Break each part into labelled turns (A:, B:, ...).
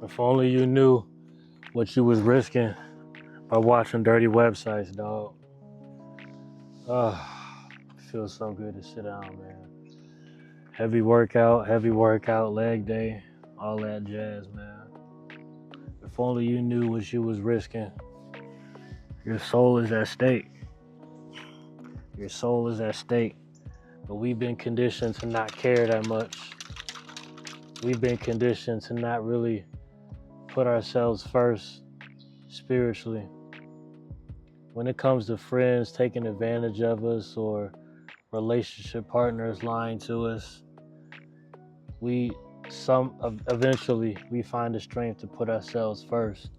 A: If only you knew what you was risking by watching dirty websites, dog. It feels so good to sit down, man. Heavy workout, leg day, all that jazz, man. If only you knew what you was risking. Your soul is at stake. Your soul is at stake. But we've been conditioned to not care that much. We've been conditioned to not really put ourselves first spiritually. When it comes to friends taking advantage of us or relationship partners lying to us, we eventually we find the strength to put ourselves first.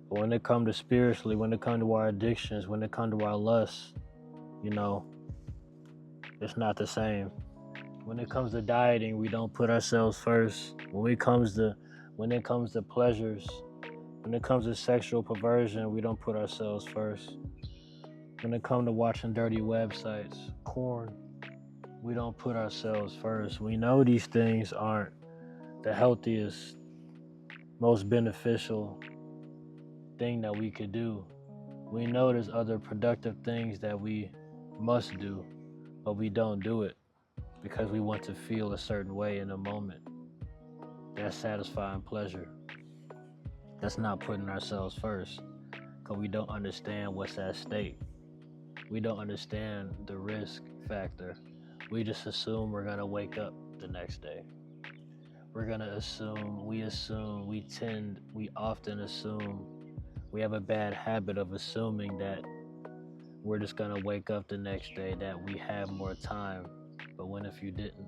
A: But when it comes to spiritually, when it comes to our addictions, when it comes to our lusts, you know, it's not the same. When it comes to dieting, we don't put ourselves first. When it comes to pleasures, when it comes to sexual perversion, we don't put ourselves first. When it comes to watching dirty websites, porn, we don't put ourselves first. We know these things aren't the healthiest, most beneficial thing that we could do. We know there's other productive things that we must do, but we don't do it because we want to feel a certain way in a moment. That's satisfying pleasure. That's not putting ourselves first because we don't understand what's at stake. We don't understand the risk factor. We just assume we're going to wake up the next day. We're going to assume, we often assume, we have a bad habit of assuming that we're just going to wake up the next day, that we have more time. But what if you didn't?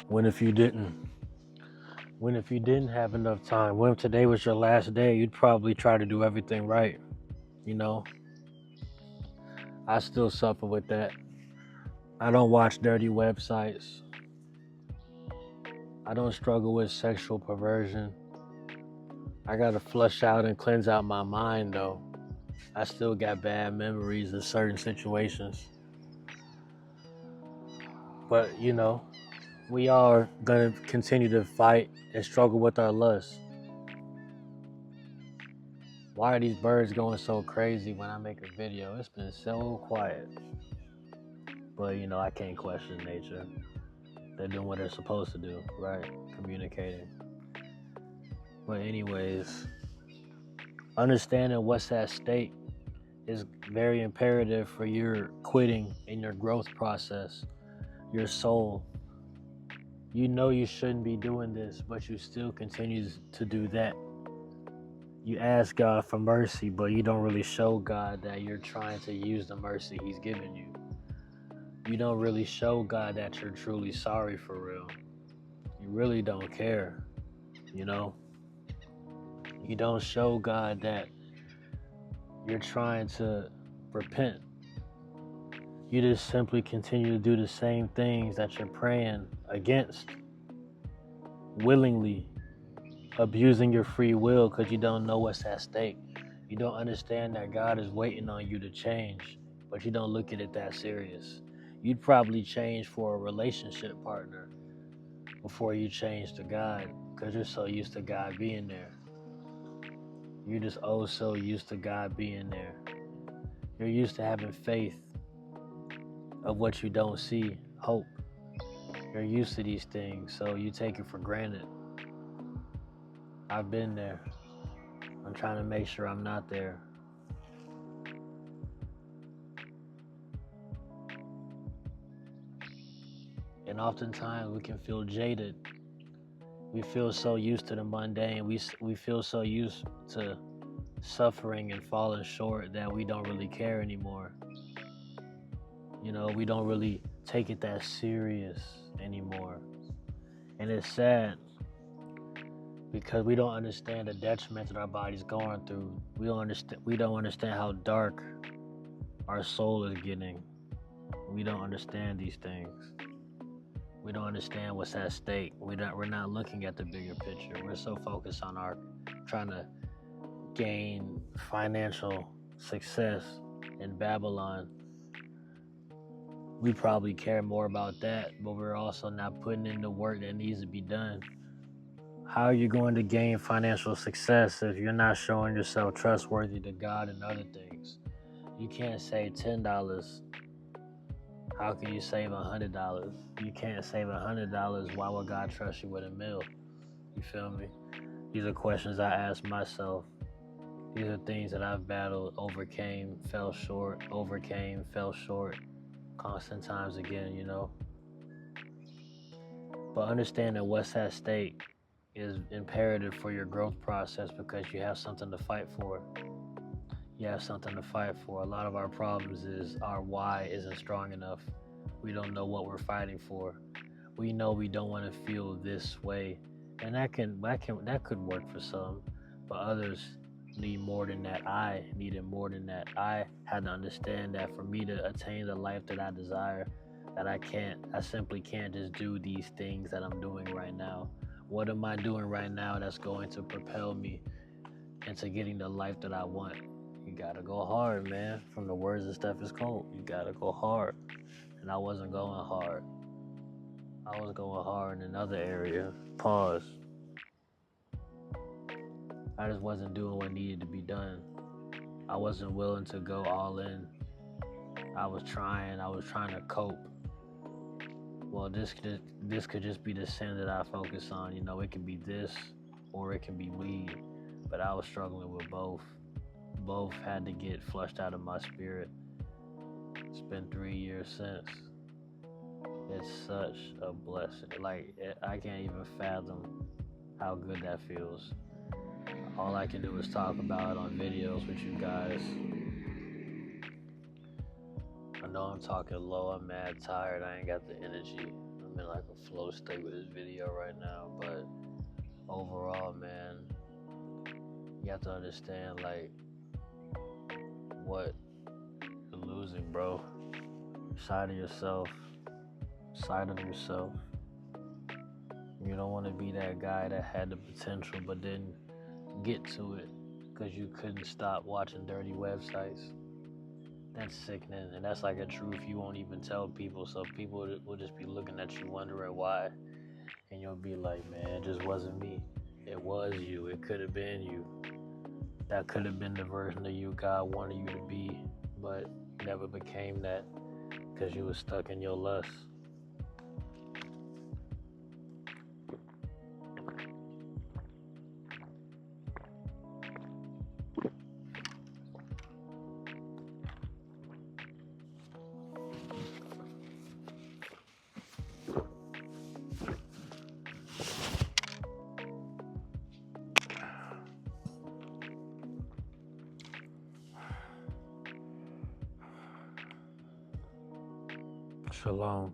A: What if you didn't? What if you didn't have enough time? What if today was your last day? You'd probably try to do everything right. You know, I still suffer with that. I don't watch dirty websites. I don't struggle with sexual perversion. I gotta flush out and cleanse out my mind though. I still got bad memories of certain situations. But you know, we are gonna continue to fight and struggle with our lust. Why are these birds going so crazy when I make a video? It's been so quiet. But you know, I can't question nature. They're doing what they're supposed to do, right? Communicating. But anyways, understanding what's at stake is very imperative for your quitting and your growth process, your soul. You know you shouldn't be doing this, but you still continue to do that. You ask God for mercy, but you don't really show God that you're trying to use the mercy He's given you. You don't really show God that you're truly sorry for real. You really don't care, you know? You don't show God that you're trying to repent. You just simply continue to do the same things that you're praying against, willingly abusing your free will because you don't know what's at stake. You don't understand that God is waiting on you to change, but you don't look at it that serious. You'd probably change for a relationship partner before you change to God because you're so used to God being there. You're just so used to God being there. You're used to having faith of what you don't see, hope. You're used to these things, so you take it for granted. I've been there. I'm trying to make sure I'm not there. And oftentimes we can feel jaded. We feel so used to the mundane. We feel so used to suffering and falling short that we don't really care anymore. You know, we don't really take it that serious anymore. And it's sad because we don't understand the detriment that our body's going through. We don't understand how dark our soul is getting. We don't understand these things. We don't understand what's at stake. We're not looking at the bigger picture. We're so focused on our trying to gain financial success in Babylon. We probably care more about that, but we're also not putting in the work that needs to be done. How are you going to gain financial success if you're not showing yourself trustworthy to God and other things? You can't save $10. How can you save $100? You can't save $100. Why would God trust you with $1,000,000? You feel me? These are questions I ask myself. These are things that I've battled, overcame, fell short, overcame, fell short, constant times again, you know. But understand that what's at stake is imperative for your growth process because you have something to fight for. You have something to fight for. A lot of our problems is our why isn't strong enough. We don't know what we're fighting for. We know we don't want to feel this way, and that could work for some, but others need more than that. I needed more than that. I had to understand that for me to attain the life that I desire, that I simply can't just do these things that I'm doing right now. What am I doing right now that's going to propel me into getting the life that I want? You gotta go hard, man. From the words of Steph is cold. You gotta go hard. And I wasn't going hard. I was going hard in another area. Pause. I just wasn't doing what needed to be done. I wasn't willing to go all in. I was trying to cope. Well, this could just be the sin that I focus on. You know, it could be this or it can be weed. But I was struggling with both. Both had to get flushed out of my spirit. It's been 3 years since. It's such a blessing. I can't even fathom how good that feels. All I can do is talk about it on videos with you guys. I know I'm talking low. I'm mad tired. I ain't got the energy. I'm in like a flow state with this video right now. But overall, man, you have to understand like what you're losing, bro. Side of yourself. You don't want to be that guy that had the potential but didn't get to it because you couldn't stop watching dirty websites. That's sickening, and that's like a truth you won't even tell people, so people will just be looking at you wondering why, and you'll be like, man, it just wasn't me. It was you. It could have been you. That could have been the version of you God wanted you to be, but never became that because you was stuck in your lust. Shalom.